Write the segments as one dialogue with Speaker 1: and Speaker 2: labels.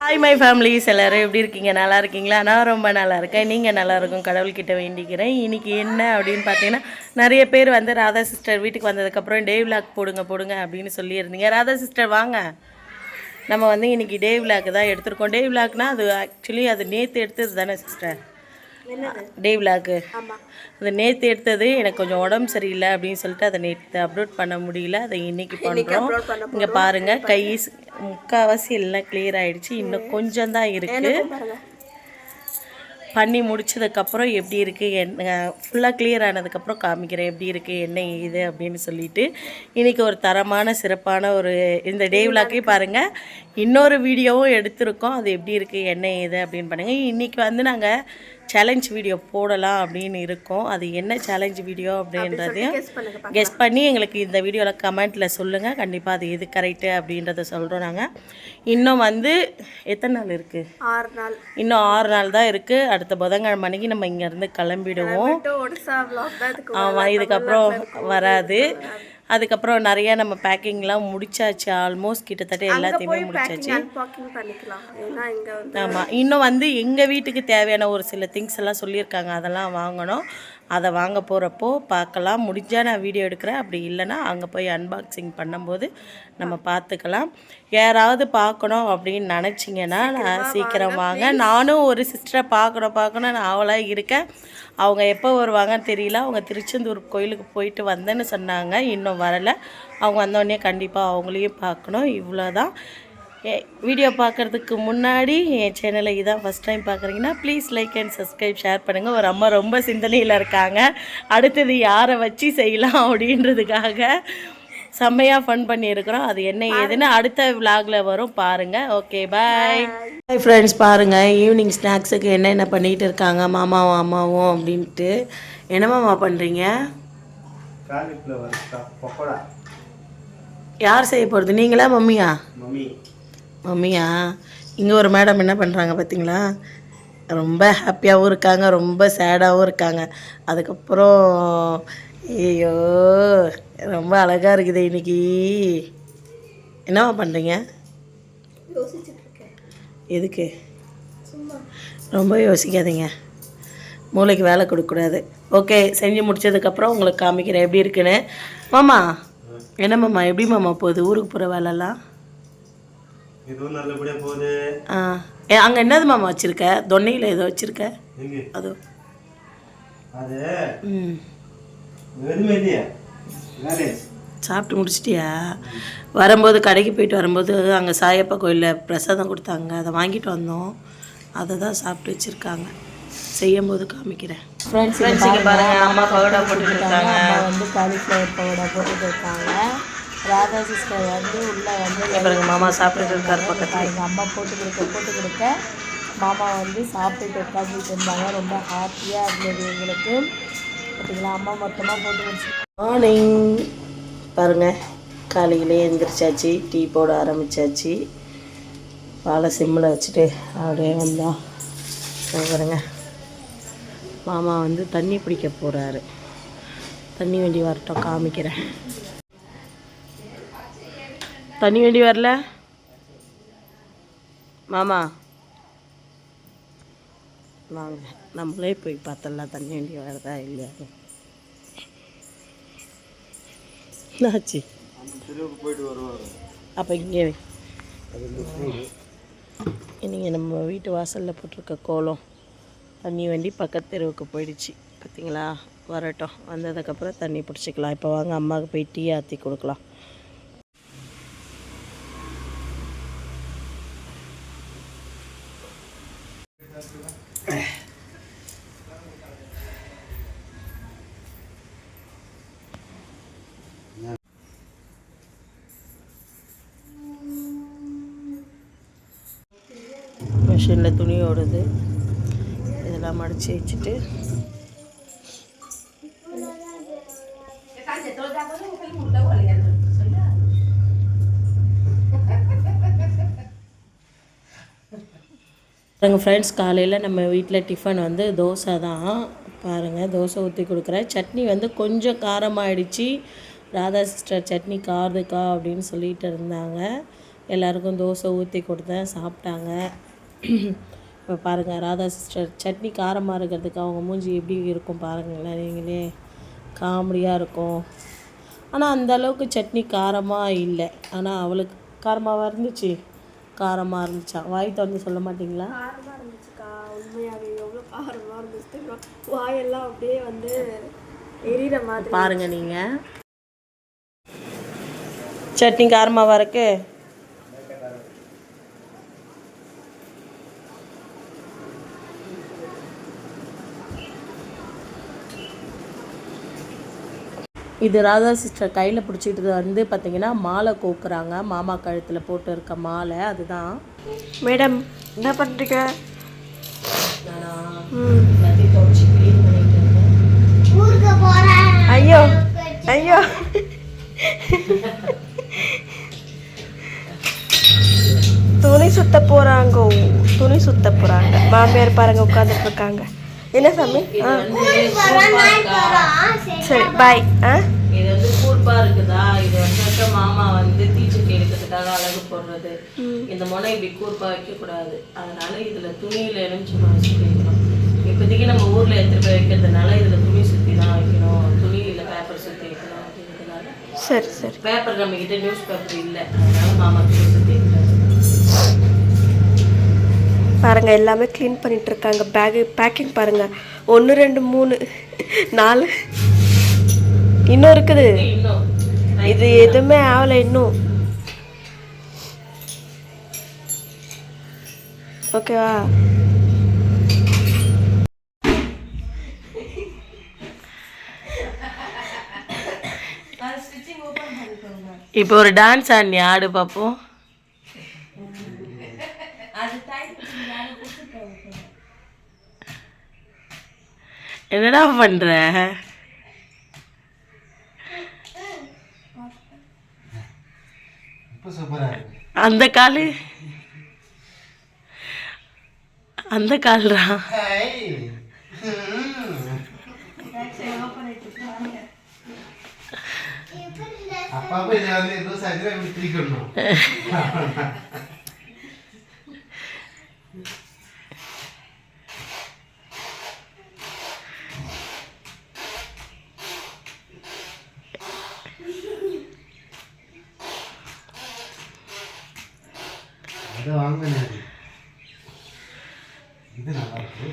Speaker 1: Hi my families எல்லோரும் எப்படி இருக்கீங்க? நல்லா இருக்கீங்களா? நான் ரொம்ப நல்லா இருக்கேன். நீங்கள் நல்லா இருக்கும் கடவுள்கிட்ட வேண்டிக்கிறேன். இன்றைக்கி என்ன அப்படின்னு பார்த்தீங்கன்னா, நிறைய பேர் வந்து ராதா சிஸ்டர் வீட்டுக்கு வந்ததுக்கப்புறம் டே விலாக் போடுங்க அப்படின்னு சொல்லியிருந்தீங்க. ராதா சிஸ்டர் வாங்க. நம்ம வந்து இன்றைக்கி டே விலாக் தான் எடுத்திருக்கோம். டே விலாக்னால் அது ஆக்சுவலி அது நேற்று எடுத்தது தானே சிஸ்டர்? டே விலாக்கு அது நேற்று எடுத்தது. எனக்கு கொஞ்சம் உடம்பு சரியில்லை அப்படின்னு சொல்லிட்டு அதை நேற்று அப்லோட் பண்ண முடியல. அதை இன்றைக்கி பண்ணுறோம். இங்கே பாருங்கள், கை முக்கால்வாசி எல்லாம் கிளியர் ஆகிடுச்சு. இன்னும் கொஞ்சம் தான் இருக்குது. பண்ணி முடிச்சதுக்கப்புறம் எப்படி இருக்குது என்ன ஃபுல்லாக கிளியர் ஆனதுக்கப்புறம் காமிக்கிறேன் எப்படி இருக்குது என்ன இது அப்படின்னு சொல்லிட்டு. இன்றைக்கி ஒரு தரமான சிறப்பான ஒரு இந்த டே விலாக்கே பாருங்கள். இன்னொரு வீடியோவும் எடுத்திருக்கோம். அது எப்படி இருக்குது என்ன ஏது அப்படின்னு பண்ணுங்கள். இன்றைக்கி வந்து நாங்கள் சேலஞ்ச் வீடியோ போடலாம் அப்படின்னு இருக்கோம். அது என்ன சேலஞ்ச் வீடியோ அப்படின்றதையும் கெஸ் பண்ணி எங்களுக்கு இந்த வீடியோவில் கமெண்ட்டில் சொல்லுங்கள். கண்டிப்பாக அது எது கரெக்டு அப்படின்றத சொல்கிறோம். நாங்கள் இன்னும் வந்து எத்தனை நாள் இருக்குது?
Speaker 2: 6 நாள்.
Speaker 1: இன்னும் 6 நாள் தான் இருக்குது. அடுத்த புதன்கிழமை அன்னைக்கு நம்ம இங்கேருந்து கிளம்பிடுவோம். ஆமாம், இதுக்கப்புறம் வராது. அதுக்கப்புறம் நிறையா நம்ம பேக்கிங்லாம் முடிச்சாச்சு. ஆல்மோஸ்ட் கிட்டத்தட்ட எல்லாத்தையுமே முடிச்சாச்சு. ஆமாம், இன்னும் வந்து எங்கள் வீட்டுக்கு தேவையான ஒரு சில திங்ஸ் எல்லாம் சொல்லியிருக்காங்க. அதெல்லாம் வாங்கணும். அதை வாங்க போகிறப்போ பார்க்கலாம். முடிஞ்சால் நான் வீடியோ எடுக்கிறேன். அப்படி இல்லைன்னா அங்கே போய் அன்பாக்சிங் பண்ணும்போது நம்ம பார்த்துக்கலாம். யாராவது பார்க்கணும் அப்படின்னு நினச்சிங்கன்னா நான் சீக்கிரம் வாங்க. நானும் ஒரு சிஸ்டரை பார்க்கணும்னு நான் அவளாக இருக்கேன். அவங்க எப்போ வருவாங்கன்னு தெரியல. அவங்க திருச்செந்தூர் கோயிலுக்கு போயிட்டு வந்தேன்னு சொன்னாங்க. இன்னும் வரலை. அவங்க வந்தோடனே கண்டிப்பாக அவங்களையும் பார்க்கணும். இவ்வளோதான். வீடியோ பார்க்குறதுக்கு முன்னாடி என் சேனலை இதான் ஃபஸ்ட் டைம் பார்க்குறீங்கன்னா please like and subscribe, share பண்ணுங்கள். ஒரு அம்மா ரொம்ப சிந்தனையில் இருக்காங்க. அடுத்தது யாரை வச்சு செய்யலாம் அப்படின்றதுக்காக செம்மையாக ஃபன் பண்ணியிருக்கிறோம். அது என்ன ஏதுன்னு அடுத்த விலாகில் வரும், பாருங்கள். ஓகே, பாய். ஹாய் ஃப்ரெண்ட்ஸ், பாருங்கள் ஈவினிங் ஸ்நாக்ஸுக்கு என்னென்ன பண்ணிகிட்டு இருக்காங்க மாமாவும் அம்மாவும் அப்படின்ட்டு. என்ன மாமா பண்ணுறீங்க? யார் செய்ய போகிறது, நீங்களா மம்மியா? மம்மியா? இங்கே ஒரு மேடம் என்ன பண்ணுறாங்க பார்த்தீங்களா? ரொம்ப ஹாப்பியாகவும் இருக்காங்க, ரொம்ப சேடாகவும் இருக்காங்க. அதுக்கப்புறம் ஐயோ ரொம்ப அழகாக இருக்குது இன்றைக்கி. என்னவா பண்ணுறீங்க? எதுக்கு? ரொம்ப யோசிக்காதீங்க, மூளைக்கு வேலை கொடுக்கக்கூடாது. ஓகே, செஞ்சு முடித்ததுக்கப்புறம் உங்களுக்கு காமிக்கிறேன் எப்படி இருக்குன்னு. மாமா என்ன மாமா, எப்படி மாமா போகுது ஊருக்கு போகிற வேலைலாம்?
Speaker 3: இதுவும் நல்லபடியாக போகுது.
Speaker 1: அங்கே என்னது மாமா வச்சுருக்க? தொன்னையில் ஏதோ வச்சுருக்க? அது
Speaker 3: அது எதுவுமே இல்லையா?
Speaker 1: சாப்பிட்டு முடிச்சிட்டியா? வரும்போது கடைக்கு போயிட்டு வரும்போது அங்கே சாயப்பா கோயிலில் பிரசாதம் கொடுத்தாங்க. அதை வாங்கிட்டு வந்தோம். அதை தான் சாப்பிட்டு வச்சுருக்காங்க. செய்யும்போது காமிக்கிறேன். ஃப்ரெண்ட்ஸ் இங்கே பாருங்கள், அம்மா பவுடா போட்டுருக்காங்க. அம்மா வந்து காலிஃப்ளவர் பவுடா போட்டுட்டு இருக்காங்க. ராதா சிஸ்டர் வந்து உள்ளே வந்து பாருங்க மாமா சாப்பிட்டுட்டு இருக்காரு பக்கத்தில். எங்கள் அம்மா போட்டு கொடுக்க மாமா வந்து சாப்பிட்டுட்டு உட்காந்துட்டு இருந்தாங்க. ரொம்ப ஹாப்பியாக இருந்தது எங்களுக்கு. பார்த்தீங்களா, அம்மா மொத்தமாக போட்டு முடிச்சு. மார்னிங் பாருங்கள், காலையிலே எழுந்திரிச்சாச்சு, டீ போட ஆரம்பித்தாச்சு. பாலை சிம்மில் வச்சுட்டு அப்படியே வந்தோம். பாருங்க, மாமா வந்து தண்ணி பிடிக்க போகிறாரு. தண்ணி வண்டி வரட்டும், காமிக்கிறேன். தண்ணி வண்டி வரல மாமா, வாங்க நம்மளே போய் பார்த்தலாம் தண்ணி வண்டி வரதா இல்லையா. என்னாச்சு? அப்போ இங்கே நீங்கள் நம்ம வீட்டு வாசலில் போட்டிருக்க கோலம் தண்ணி வண்டி பக்கத்து தெருவுக்கு போயிடுச்சு. பார்த்தீங்களா? வரட்டும், வந்ததுக்கப்புறம் தண்ணி பிடிச்சிக்கலாம். இப்போ வாங்க அம்மாவுக்கு போய் டீ ஆற்றி கொடுக்கலாம். மிஷினில் துணி ஓடுது. இதெல்லாம் மடித்து வச்சுட்டு பாருங்கள் ஃப்ரெண்ட்ஸ், காலையில் நம்ம வீட்டில் டிஃபன் வந்து தோசை தான். பாருங்கள், தோசை ஊற்றி கொடுக்குறேன். சட்னி வந்து கொஞ்சம் காரமாகிடுச்சு. ராதா சிஸ்டர் சட்னி காருதுக்கா அப்படின்னு சொல்லிட்டு இருந்தாங்க. எல்லாருக்கும் தோசை ஊற்றி கொடுத்தேன், சாப்பிட்டாங்க. இப்போ பாருங்கள் ராதா சிஸ்டர் சட்னி காரமாக இருக்கிறதுக்கு அவங்க மூஞ்சி எப்படி இருக்கும் பாருங்களேன் நீங்களே, காமெடியாக இருக்கும். ஆனால் அந்த அளவுக்கு சட்னி காரமாக இல்லை, ஆனால் அவளுக்கு காரமாக இருந்துச்சு. காரமாக இருந்துச்சா? வாய் திறந்து சொல்ல மாட்டிங்களா?
Speaker 2: காரமாக இருந்துச்சுக்கா, உண்மையாகவே எவ்வளோ காரமாக இருந்துச்சு. வாயெல்லாம் அப்படியே வந்து எரியிற மாதிரி.
Speaker 1: பாருங்கள் நீங்கள் சட்னி காரமாக இருக்கு. இது ராதா சிஸ்டர் கையில் பிடிச்சிட்டு வந்து பார்த்தீங்கன்னா மாலை கோக்குறாங்க, மாமா கழுத்தில் போட்டு இருக்க மாலை அதுதான்.
Speaker 2: மேடம் என்ன பண்ணுறீங்க? ஐயோ ஐயோ துணி சுத்த போகிறாங்க. மாமியார் பாருங்க உட்காந்துட்டு இருக்காங்க. என்ன சாமி? சரி பாய்.
Speaker 1: இது வந்து கூர்ப்பா இருக்குதா, இது வந்து மாமா வந்து தீச்சட்டி எடுக்கிறதுக்காக அழகு போடுறது. இந்த முனை இப்படி கூர்ப்பா வைக்கக்கூடாது, அதனால இதுல துணியில எலுமிச்சம்பழம் வச்சு வைக்கணும். இப்போதைக்கு நம்ம ஊர்ல எடுத்துட்டு போய் வைக்கிறதுனால இதுல துணி சுத்தி தான் வைக்கணும், துணியில பேப்பர் சுத்தி வைக்கணும் அப்படிங்கிறதுனால.
Speaker 2: சரி சரி.
Speaker 1: பேப்பர் நம்ம கிட்ட நியூஸ் பேப்பர் இல்லை, அதனால மாமா துணி சுத்தி வைக்கிறாரு.
Speaker 2: பாருங்க எல்லாமே க்ளீன் பண்ணிட்டு இருக்காங்க. பேக்கிங் பாருங்க, 1 2 3 4 இன்னும் இருக்குது. இது எதுவுமே ஆகலை இன்னும். ஓகேவா?
Speaker 1: இப்போ ஒரு டான்ஸ் ஆடி ஆடு பார்ப்போம். என்னடா பண்ற? அந்த காலு கால்ரா.
Speaker 3: அப்பா போய் வந்து சாயந்தரம் எப்படி திரிக்கணும். அதை வாங்க, இது நல்லா இருக்கு.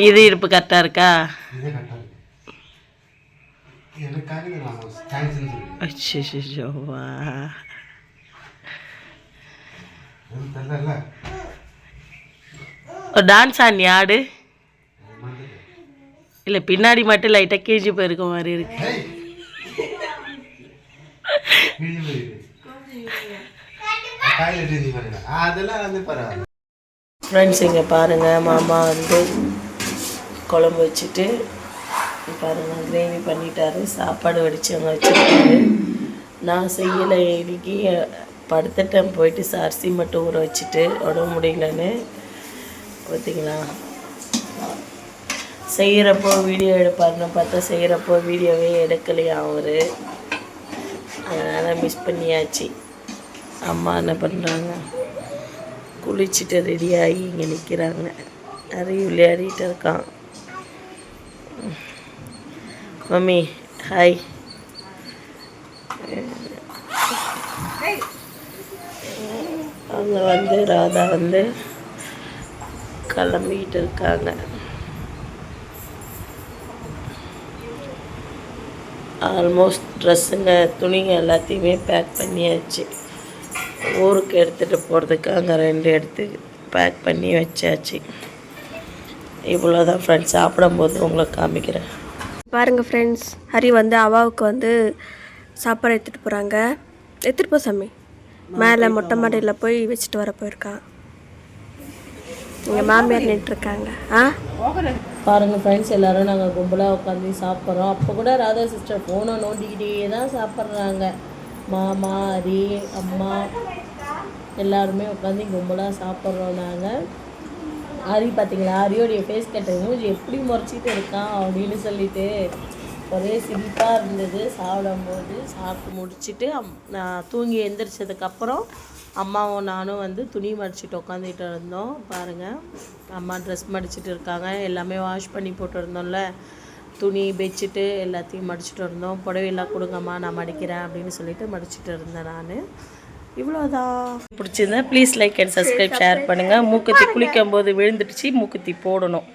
Speaker 1: இது இருப்பு கரெக்டா இருக்கா?
Speaker 3: இதே கரெக்டா இருக்கு. எனக்காக நான் தேங்க்ஸ் சொல்லி.
Speaker 1: அச்சோவா,
Speaker 3: தெரியல.
Speaker 1: ஒரு டான்ஸ் ஆடி ஆடு. இல்லை பின்னாடி மட்டும் லைட்டாக கேஜி போயிருக்க மாதிரி இருக்கு. ஃப்ரெண்ட்ஸ் இங்கே பாருங்கள், மாமா வந்து குழம்பு வச்சுட்டு பாருங்கள் கிரேவி பண்ணிட்டாரு, சாப்பாடு வடித்து அங்கே வச்சுருக்காரு. நான் செய்யலை, இன்னைக்கு படுத்துட்டேன் போயிட்டு அரிசி மட்டும் ஊற வச்சுட்டு உடம்பு முடியலன்னு. பார்த்தீங்களா, செய்கிறப்போ வீடியோ எடுப்பாருன்னு பார்த்தா செய்கிறப்போ வீடியோவே எடுக்கலையா அவர், அதனால் மிஸ் பண்ணியாச்சு. அம்மா என்ன பண்ணுறாங்க, குளிச்சுட்டு ரெடியாகி இங்கே நிற்கிறாங்க. நிறைய விளையாடிட்டு இருக்கான். Mummy hi. அவங்க வந்து ராதா வந்து கிளம்பிக்கிட்டு இருக்காங்க. ஆல்மோஸ்ட் ட்ரெஸ்ஸுங்க துணிங்க எல்லாத்தையுமே பேக் பண்ணியாச்சு. ஊருக்கு எடுத்துகிட்டு போகிறதுக்கு அங்கே 2 எடுத்து பேக் பண்ணி வச்சாச்சு. இவ்வளோதான் ஃப்ரெண்ட்ஸ், சாப்பிடும்போது உங்களுக்கு காமிக்கிறேன்.
Speaker 2: பாருங்கள் ஃப்ரெண்ட்ஸ், ஹரி வந்து அவாவுக்கு வந்து சாப்பாடு எடுத்துகிட்டு போகிறாங்க. எடுத்துகிட்டு போ சாமி. மேலே மொட்டை மாடியில் போய் வச்சுட்டு வர போயிருக்கான். எங்கள் மாமியார் நின்றுருக்காங்க.
Speaker 1: பாருங்கள் ஃப்ரெண்ட்ஸ், எல்லோரும் நாங்கள் கும்பலாக உட்காந்து சாப்பிட்றோம். அப்போ கூட ராதா சிஸ்டர் ஃபோனை நோண்டிக்கிட்டே தான் சாப்பிட்றாங்க. மாமா, ஹரி, அம்மா எல்லாருமே உட்காந்து கும்பலாக சாப்பிட்றோம் நாங்கள். ஹரி பார்த்தீங்களா, ஹரியோடைய ஃபேஸ் கட்டை மூஞ்சி எப்படி முறைச்சிட்டு இருக்கான் அப்படின்னு சொல்லிட்டு ஒரே சிரிப்பாக இருந்தது சாப்பிடும்போது. சாப்பிட்டு முடிச்சுட்டு நான் தூங்கி எந்திரிச்சதுக்கப்புறம் அம்மாவும் நானும் வந்து துணி மடிச்சுட்டு உட்காந்துட்டு இருந்தோம். பாருங்கள், அம்மா ட்ரெஸ் மடிச்சுட்டு இருக்காங்க. எல்லாமே வாஷ் பண்ணி போட்டு இருந்தோம்ல, துணி பெட்ஷீட்டு எல்லாத்தையும் மடிச்சுட்டு இருந்தோம். புடவையெல்லாம் கொடுங்கம்மா நான் மடிக்கிறேன் அப்படின்னு சொல்லிட்டு மடிச்சுட்டு இருந்தேன் நான். இவ்வளோதான். பிடிச்சிருந்தேன் please like and subscribe share பண்ணுங்கள். மூக்குத்தி குளிக்கும் போது விழுந்துடுச்சு, மூக்குத்தி போடணும்.